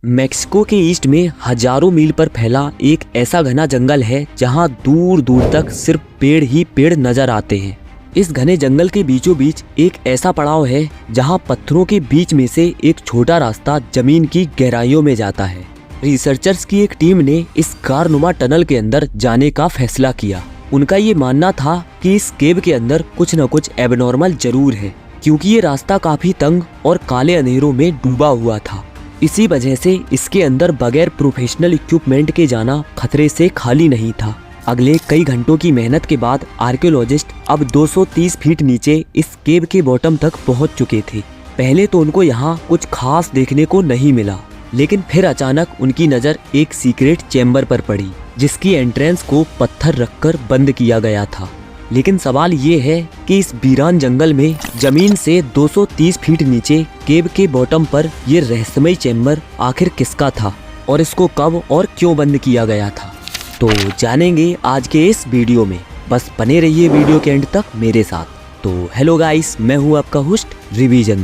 Mexico के east में हजारों मील पर फैला एक ऐसा घना जंगल है जहां दूर दूर तक सिर्फ पेड़ ही पेड़ नजर आते हैं। इस घने जंगल के बीचों बीच एक ऐसा पड़ाव है जहां पत्थरों के बीच में से एक छोटा रास्ता जमीन की गहराइयों में जाता है। रिसर्चर्स की एक टीम ने इस कारनुमा टनल के अंदर जाने का फैसला किया। उनका ये मानना था कि इस केव के अंदर कुछ न कुछ एबनॉर्मल जरूर है, क्योंकि ये रास्ता काफी तंग और काले अंधेरों में डूबा हुआ था। इसी वजह से इसके अंदर बगैर प्रोफेशनल इक्विपमेंट के जाना खतरे से खाली नहीं था। अगले कई घंटों की मेहनत के बाद आर्कियोलॉजिस्ट अब 230 फीट नीचे इस केव के बॉटम तक पहुंच चुके थे। पहले तो उनको यहाँ कुछ खास देखने को नहीं मिला, लेकिन फिर अचानक उनकी नज़र एक सीक्रेट चैम्बर पर पड़ी, जिसकी एंट्रेंस को पत्थर रखकर बंद किया गया था। लेकिन सवाल ये है कि इस वीरान जंगल में जमीन से 230 फीट नीचे केव के बॉटम पर ये रहस्यमय चैम्बर आखिर किसका था और इसको कब और क्यों बंद किया गया था, तो जानेंगे आज के इस वीडियो में। बस बने रहिए वीडियो के एंड तक मेरे साथ। तो हेलो गाइस, मैं हूँ आपका होस्ट रिवीजन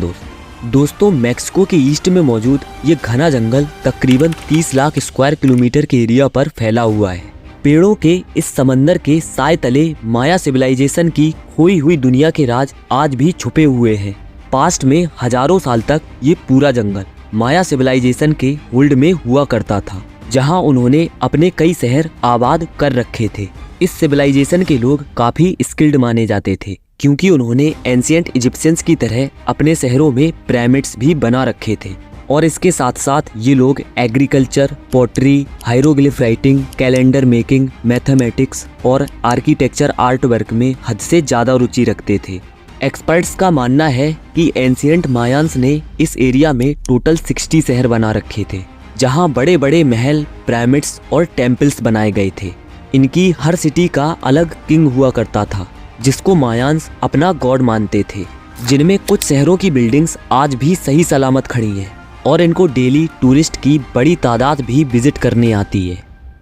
दोस्तों, मैक्सिको के ईस्ट में मौजूद ये घना जंगल तकरीबन 30 लाख स्क्वायर किलोमीटर के एरिया पर फैला हुआ है। पेड़ों के इस समंदर के साए तले माया सिविलाइजेशन की खोई हुई दुनिया के राज आज भी छुपे हुए हैं। पास्ट में हजारों साल तक ये पूरा जंगल माया सिविलाइजेशन के होल्ड में हुआ करता था, जहां उन्होंने अपने कई शहर आबाद कर रखे थे। इस सिविलाइजेशन के लोग काफी स्किल्ड माने जाते थे, क्योंकि उन्होंने एंशिएंट इजिप्शियंस की तरह अपने शहरों में पिरामिड्स भी बना रखे थे। और इसके साथ साथ ये लोग agriculture, pottery, hieroglyph writing, calendar making, mathematics और आर्किटेक्चर आर्ट वर्क में हद से ज़्यादा रुचि रखते थे। एक्सपर्ट्स का मानना है कि एंशिएंट मायान्स ने इस एरिया में टोटल 60 शहर बना रखे थे, जहाँ बड़े बड़े महल, पिरामिड्स और टेम्पल्स बनाए गए थे। इनकी हर सिटी का अलग किंग हुआ करता था, जिसको मायान्स अपना गॉड मानते थे। जिनमें कुछ शहरों की बिल्डिंग्स आज भी सही सलामत खड़ी हैं और इनको डेली टूरिस्ट की बड़ी तादाद भी विजिट करने आती है।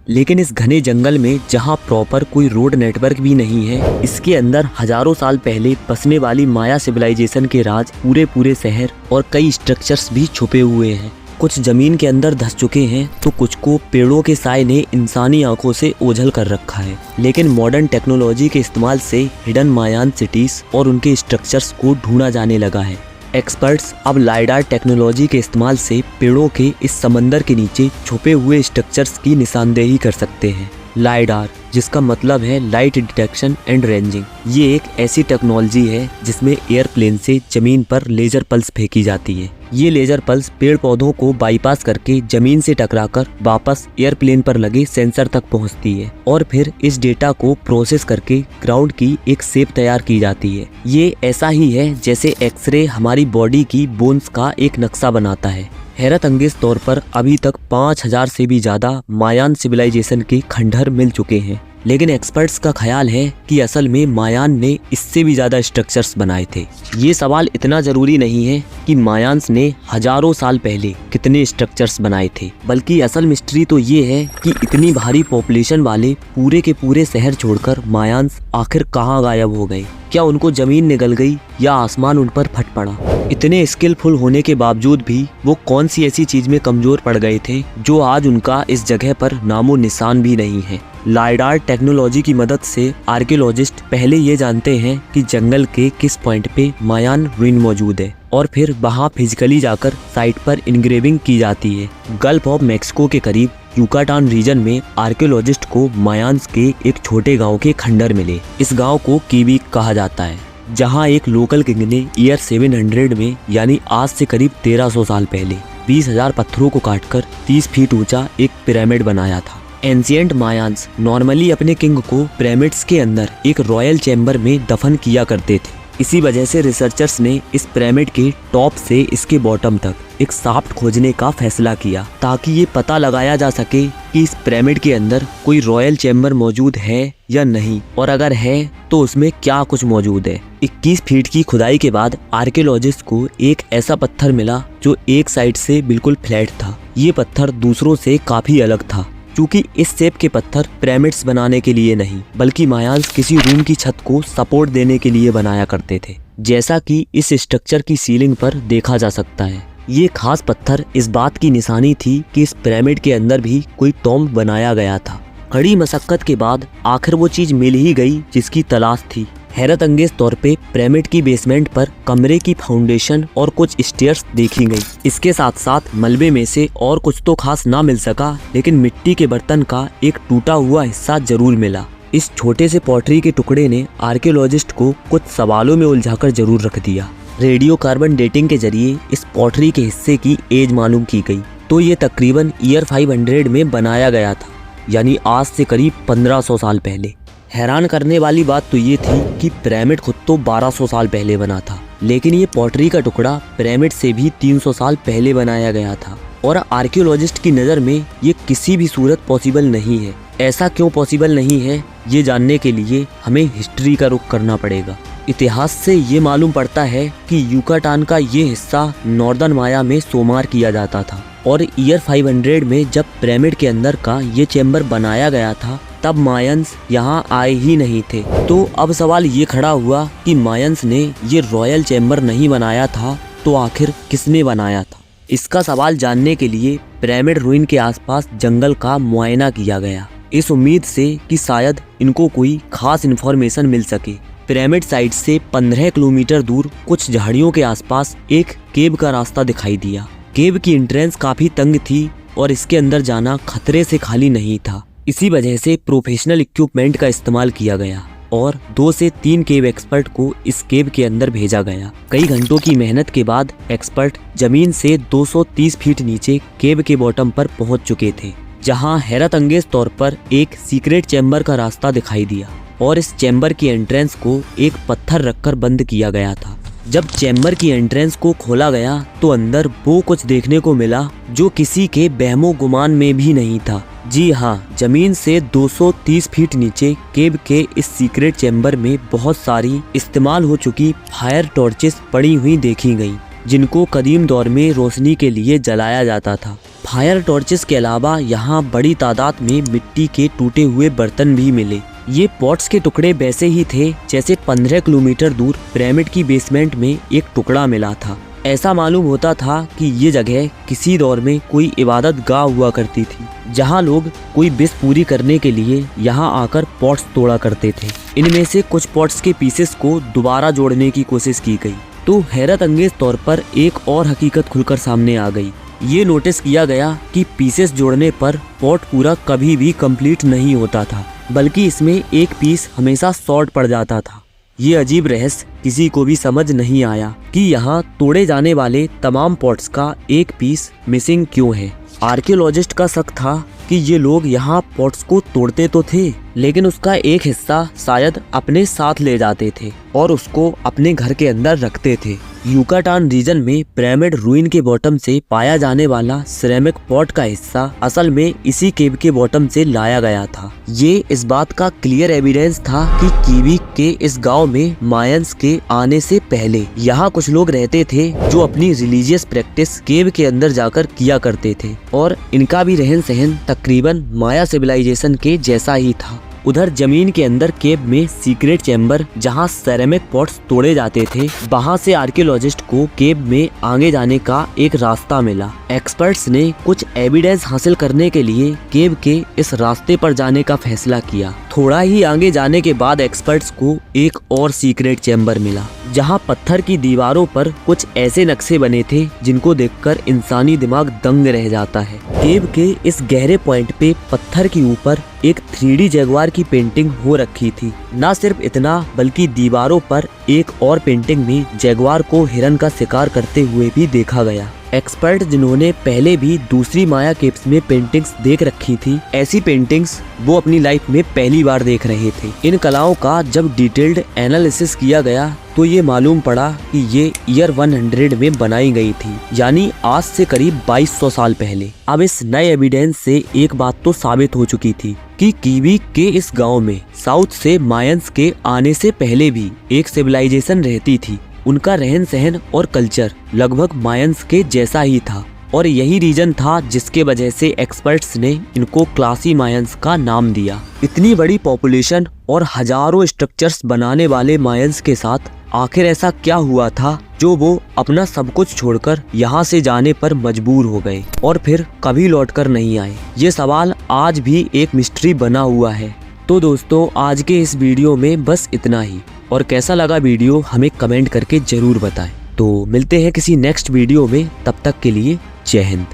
लेकिन इस घने जंगल में जहां प्रॉपर कोई रोड नेटवर्क भी नहीं है, इसके अंदर हजारों साल पहले बसने वाली माया सिविलाइजेशन के राज पूरे शहर और कई स्ट्रक्चर्स भी छुपे हुए हैं। कुछ जमीन के अंदर धस चुके हैं तो कुछ को पेड़ों के साए ने इंसानी आंखों से ओझल कर रखा है। लेकिन मॉडर्न टेक्नोलॉजी के इस्तेमाल से हिडन मायान सिटीज और उनके स्ट्रक्चर्स को ढूंढा जाने लगा है। एक्सपर्ट्स अब लाइडार टेक्नोलॉजी के इस्तेमाल से पेड़ों के इस समंदर के नीचे छुपे हुए स्ट्रक्चर्स की निशानदेही कर सकते हैं। लाइडार, जिसका मतलब है लाइट डिटेक्शन एंड रेंजिंग, ये एक ऐसी टेक्नोलॉजी है जिसमें एयरप्लेन से जमीन पर लेजर पल्स फेंकी जाती है। ये लेजर पल्स पेड़ पौधों को बाईपास करके जमीन से टकराकर वापस एयरप्लेन पर लगे सेंसर तक पहुंचती है और फिर इस डेटा को प्रोसेस करके ग्राउंड की एक शेप तैयार की जाती है। ये ऐसा ही है जैसे एक्सरे हमारी बॉडी की बोन्स का एक नक्शा बनाता है। हैरत अंगेज तौर पर अभी तक 5000 से भी ज्यादा मायान सिविलाइजेशन के खंडहर मिल चुके हैं। लेकिन एक्सपर्ट्स का ख्याल है कि असल में मायान ने इससे भी ज्यादा स्ट्रक्चर्स बनाए थे। ये सवाल इतना जरूरी नहीं है कि मायान्स ने हजारों साल पहले कितने स्ट्रक्चर्स बनाए थे, बल्कि असल मिस्ट्री तो ये है कि इतनी भारी पॉपुलेशन वाले पूरे के पूरे शहर छोड़कर मायान्स आखिर कहाँ गायब हो गए। क्या उनको जमीन निगल गई या आसमान उन पर फट पड़ा? इतने स्किलफुल होने के बावजूद भी वो कौन सी ऐसी चीज में कमजोर पड़ गए थे जो आज उनका इस जगह पर नामो निशान भी नहीं है। लाइडार टेक्नोलॉजी की मदद से आर्कियोलॉजिस्ट पहले ये जानते हैं कि जंगल के किस पॉइंट पे मायान रूइन मौजूद है और फिर वहाँ फिजिकली जाकर साइट पर इंग्रेविंग की जाती है। गल्फ ऑफ मैक्सिको के करीब यूकाटान रीजन में आर्कियोलॉजिस्ट को मायान्स के एक छोटे गांव के खंडहर मिले। इस गांव को कीविक कहा जाता है, जहां एक लोकल किंग ने ईयर 700 में, यानी आज से करीब 1300 साल पहले 20,000 पत्थरों को काटकर 30 फीट ऊंचा एक पिरामिड बनाया था। एंशिएंट मायान्स नॉर्मली अपने किंग को पिरामिड्स के अंदर एक रॉयल चैम्बर में दफन किया करते थे। इसी वजह से रिसर्चर्स ने इस पिरामिड के टॉप से इसके बॉटम तक एक शाफ्ट खोजने का फैसला किया, ताकि ये पता लगाया जा सके कि इस पिरामिड के अंदर कोई रॉयल चैम्बर मौजूद है या नहीं, और अगर है तो उसमें क्या कुछ मौजूद है। 21 फीट की खुदाई के बाद आर्कियोलॉजिस्ट को एक ऐसा पत्थर मिला जो एक साइड से बिल्कुल फ्लैट था। ये पत्थर दूसरों से काफी अलग था, क्योंकि इस शेप के पत्थर पिरामिड्स बनाने के लिए नहीं, बल्कि मायान्स किसी रूम की छत को सपोर्ट देने के लिए बनाया करते थे, जैसा कि इस स्ट्रक्चर की सीलिंग पर देखा जा सकता है। ये खास पत्थर इस बात की निशानी थी कि इस पिरामिड के अंदर भी कोई टॉम्ब बनाया गया था। कड़ी मशक्कत के बाद आखिर वो चीज मिल ही गई जिसकी तलाश थी। हैरत अंगेज तौर पे पिरामिड की बेसमेंट पर कमरे की फाउंडेशन और कुछ स्टेयर्स देखी गई। इसके साथ साथ मलबे में से और कुछ तो खास ना मिल सका, लेकिन मिट्टी के बर्तन का एक टूटा हुआ हिस्सा जरूर मिला। इस छोटे से पॉटरी के टुकड़े ने आर्कियोलॉजिस्ट को कुछ सवालों में उलझाकर जरूर रख दिया। रेडियो कार्बन डेटिंग के जरिए इस पॉटरी के हिस्से की एज मालूम की गई तो ये तकरीबन ईयर 500 में बनाया गया था, यानी आज से करीब 1500 साल पहले। हैरान करने वाली बात तो ये थी कि पिरामिड खुद तो 1200 साल पहले बना था, लेकिन ये पॉटरी का टुकड़ा पिरामिड से भी 300 साल पहले बनाया गया था। और आर्कियोलॉजिस्ट की नज़र में ये किसी भी सूरत पॉसिबल नहीं है। ऐसा क्यों पॉसिबल नहीं है, ये जानने के लिए हमें हिस्ट्री का रुख करना पड़ेगा। इतिहास से ये मालूम पड़ता है कि युकाटान का ये हिस्सा नॉर्दर्न माया में सोमार किया जाता था और ईयर 500 में जब पिरामिड के अंदर का ये चैम्बर बनाया गया था तब मायंस यहाँ आए ही नहीं थे। तो अब सवाल ये खड़ा हुआ कि मायंस ने ये रॉयल चैम्बर नहीं बनाया था तो आखिर किसने बनाया था। इसका सवाल जानने के लिए पिरामिड रूइन के आसपास जंगल का मुआयना किया गया, इस उम्मीद से कि शायद इनको कोई खास इन्फॉर्मेशन मिल सके। पिरामिड साइट से 15 किलोमीटर दूर कुछ झाड़ियों के आसपास एक केव का रास्ता दिखाई दिया। केव की एंट्रेंस काफी तंग थी और इसके अंदर जाना खतरे से खाली नहीं था। इसी वजह से प्रोफेशनल इक्विपमेंट का इस्तेमाल किया गया और 2 से 3 केव एक्सपर्ट को इस केव के अंदर भेजा गया। कई घंटों की मेहनत के बाद एक्सपर्ट जमीन से 230 फीट नीचे केव के बॉटम पर पहुंच चुके थे, जहां हैरत अंगेज तौर पर एक सीक्रेट चैम्बर का रास्ता दिखाई दिया और इस चैम्बर की एंट्रेंस को एक पत्थर रखकर बंद किया गया था। जब चैम्बर की एंट्रेंस को खोला गया तो अंदर वो कुछ देखने को मिला जो किसी के बहमो गुमान में भी नहीं था। जी हाँ, जमीन से 230 फीट नीचे केव के इस सीक्रेट चैम्बर में बहुत सारी इस्तेमाल हो चुकी फायर टॉर्चेस पड़ी हुई देखी गई, जिनको कदीम दौर में रोशनी के लिए जलाया जाता था। फायर टॉर्चेस के अलावा यहाँ बड़ी तादाद में मिट्टी के टूटे हुए बर्तन भी मिले। ये पॉट्स के टुकड़े वैसे ही थे जैसे 15 किलोमीटर दूर पिरामिड की बेसमेंट में एक टुकड़ा मिला था। ऐसा मालूम होता था कि ये जगह किसी दौर में कोई इबादत गाह हुआ करती थी, जहाँ लोग कोई विश पूरी करने के लिए यहाँ आकर पॉट्स तोड़ा करते थे। इनमें से कुछ पॉट्स के पीसेस को दोबारा जोड़ने की कोशिश की गई तो हैरत अंगेज तौर पर एक और हकीकत खुलकर सामने आ गई। ये नोटिस किया गया कि पीसेस जोड़ने पर पॉट पूरा कभी भी कंप्लीट नहीं होता था, बल्कि इसमें एक पीस हमेशा शॉर्ट पड़ जाता था। ये अजीब रहस्य किसी को भी समझ नहीं आया कि यहाँ तोड़े जाने वाले तमाम पॉट्स का एक पीस मिसिंग क्यों है। आर्कियोलॉजिस्ट का शक था कि ये लोग यहाँ पॉट्स को तोड़ते तो थे, लेकिन उसका एक हिस्सा शायद अपने साथ ले जाते थे और उसको अपने घर के अंदर रखते थे। युकाटान रीजन में पिरामिड रूइन के बॉटम से पाया जाने वाला सिरेमिक पॉट का हिस्सा असल में इसी केव के बॉटम से लाया गया था। ये इस बात का क्लियर एविडेंस था कि कीवी के इस गांव में मायंस के आने से पहले यहाँ कुछ लोग रहते थे जो अपनी रिलीजियस प्रैक्टिस केव के अंदर जाकर किया करते थे और इनका भी रहन सहन तकरीबन माया सिविलाइजेशन के जैसा ही था। उधर जमीन के अंदर केव में सीक्रेट चैम्बर जहां सेरेमिक पॉट्स तोड़े जाते थे, वहां से आर्कियोलॉजिस्ट को केव में आगे जाने का एक रास्ता मिला। एक्सपर्ट्स ने कुछ एविडेंस हासिल करने के लिए केव के इस रास्ते पर जाने का फैसला किया। थोड़ा ही आगे जाने के बाद एक्सपर्ट्स को एक और सीक्रेट चैम्बर मिला, जहां पत्थर की दीवारों पर कुछ ऐसे नक्शे बने थे जिनको देखकर इंसानी दिमाग दंग रह जाता है। केव के इस गहरे पॉइंट पे पत्थर के ऊपर एक 3D जगुआर की पेंटिंग हो रखी थी। न सिर्फ इतना बल्कि दीवारों पर एक और पेंटिंग में जगुआर को हिरन का शिकार करते हुए भी देखा गया। एक्सपर्ट जिन्होंने पहले भी दूसरी माया केव्स में पेंटिंग्स देख रखी थी, ऐसी पेंटिंग्स वो अपनी लाइफ में पहली बार देख रहे थे। इन कलाओं का जब डिटेल्ड एनालिसिस किया गया तो ये मालूम पड़ा कि ये ईयर 100 में बनाई गई थी, यानी आज से करीब 2200 साल पहले। अब इस नए एविडेंस से एक बात तो साबित हो चुकी थी कि कीवी के इस गांव में साउथ से मायंस के आने से पहले भी एक सिविलाइजेशन रहती थी। उनका रहन सहन और कल्चर लगभग मायंस के जैसा ही था और यही रीजन था जिसके वजह से एक्सपर्ट्स ने इनको क्लासी मायंस का नाम दिया। इतनी बड़ी पॉपुलेशन और हजारों स्ट्रक्चर्स बनाने वाले मायंस के साथ आखिर ऐसा क्या हुआ था जो वो अपना सब कुछ छोड़कर यहाँ से जाने पर मजबूर हो गए और फिर कभी लौटकर नहीं आए। ये सवाल आज भी एक मिस्ट्री बना हुआ है। तो दोस्तों आज के इस वीडियो में बस इतना ही, और कैसा लगा वीडियो हमें कमेंट करके जरूर बताएं। तो मिलते हैं किसी नेक्स्ट वीडियो में, तब तक के लिए जय हिंद।